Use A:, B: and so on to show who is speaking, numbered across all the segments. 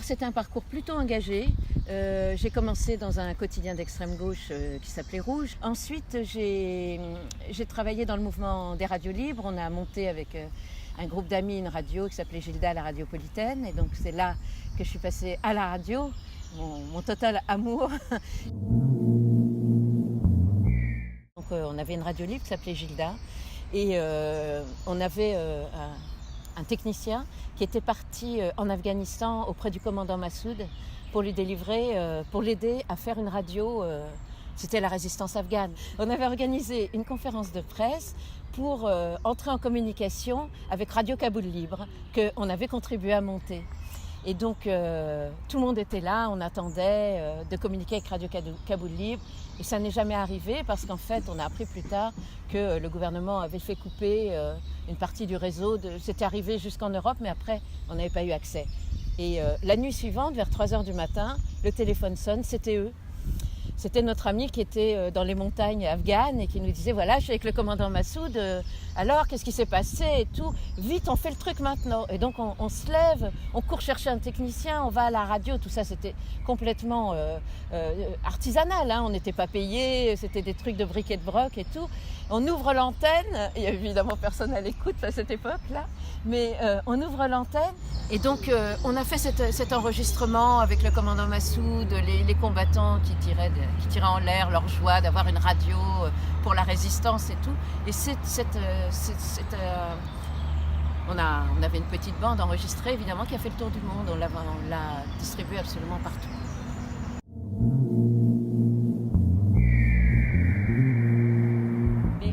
A: c'était un parcours plutôt engagé. J'ai commencé dans un quotidien d'extrême gauche qui s'appelait Rouge. Ensuite, j'ai travaillé dans le mouvement des radios libres. On a monté avec un groupe d'amis une radio qui s'appelait Gilda, la radiopolitaine. Et donc c'est là que je suis passée à la radio, mon total amour. Donc on avait une radio libre qui s'appelait Gilda. Et on avait un technicien qui était parti en Afghanistan auprès du commandant Massoud pour lui délivrer, pour l'aider à faire une radio, c'était la résistance afghane. On avait organisé une conférence de presse pour entrer en communication avec Radio Kaboul Libre, qu'on avait contribué à monter. Et donc tout le monde était là, on attendait de communiquer avec Radio Kaboul Libre. Et ça n'est jamais arrivé parce qu'en fait, on a appris plus tard que le gouvernement avait fait couper une partie du réseau. C'était arrivé jusqu'en Europe, mais après, on n'avait pas eu accès. Et la nuit suivante, vers 3h du matin, le téléphone sonne, c'était eux. C'était notre ami qui était dans les montagnes afghanes et qui nous disait, voilà, je suis avec le commandant Massoud, alors qu'est-ce qui s'est passé et tout. Vite, on fait le truc maintenant. Et donc on se lève, on court chercher un technicien, on va à la radio, tout ça c'était complètement artisanal, hein. On n'était pas payé, c'était des trucs de briques et de broc et tout. On ouvre l'antenne, il y a évidemment personne à l'écoute à cette époque-là, mais on ouvre l'antenne et donc on a fait cet enregistrement avec le commandant Massoud, les combattants qui tiraient en l'air leur joie d'avoir une radio pour la résistance et tout. Et on avait une petite bande enregistrée évidemment qui a fait le tour du monde, on l'a distribuée absolument partout.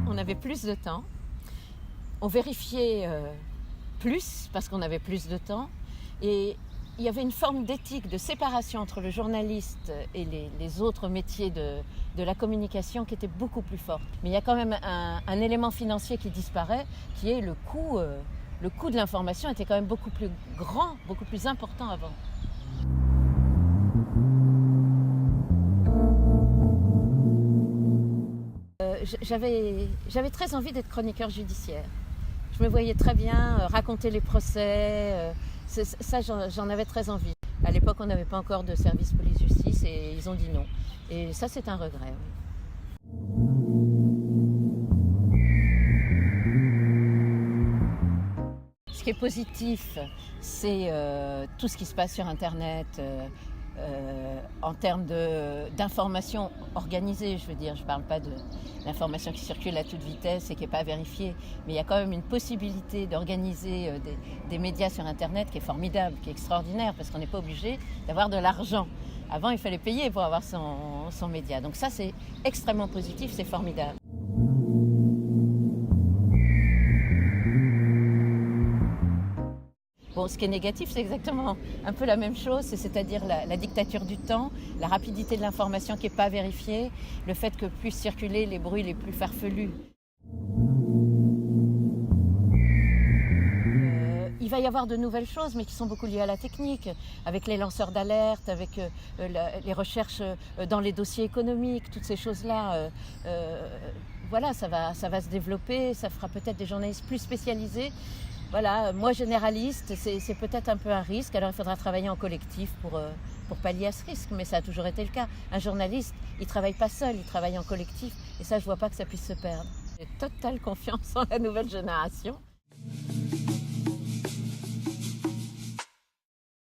A: On avait plus de temps, on vérifiait plus parce qu'on avait plus de temps et il y avait une forme d'éthique, de séparation entre le journaliste et les autres métiers de la communication qui était beaucoup plus forte. Mais il y a quand même un élément financier qui disparaît, qui est le coût de l'information était quand même beaucoup plus grand, beaucoup plus important avant. J'avais très envie d'être chroniqueur judiciaire. Je me voyais très bien raconter les procès, ça j'en avais très envie. À l'époque, on n'avait pas encore de service police-justice et ils ont dit non. Et ça, c'est un regret. Oui. Ce qui est positif, c'est tout ce qui se passe sur Internet. En termes d'information organisée, je veux dire, je ne parle pas de l'information qui circule à toute vitesse et qui n'est pas vérifiée, mais il y a quand même une possibilité d'organiser des médias sur Internet qui est formidable, qui est extraordinaire, parce qu'on n'est pas obligé d'avoir de l'argent. Avant, il fallait payer pour avoir son média. Donc ça, c'est extrêmement positif, c'est formidable. Bon, ce qui est négatif, c'est exactement un peu la même chose, c'est-à-dire la dictature du temps, la rapidité de l'information qui n'est pas vérifiée, le fait que puissent circuler les bruits les plus farfelus. Il va y avoir de nouvelles choses, mais qui sont beaucoup liées à la technique, avec les lanceurs d'alerte, avec les recherches dans les dossiers économiques, toutes ces choses-là. Voilà, ça va se développer, ça fera peut-être des journalistes plus spécialisés. Voilà, moi généraliste, c'est peut-être un peu un risque, alors il faudra travailler en collectif pour pallier à ce risque, mais ça a toujours été le cas. Un journaliste, il ne travaille pas seul, il travaille en collectif, et ça je ne vois pas que ça puisse se perdre. J'ai totale confiance en la nouvelle génération.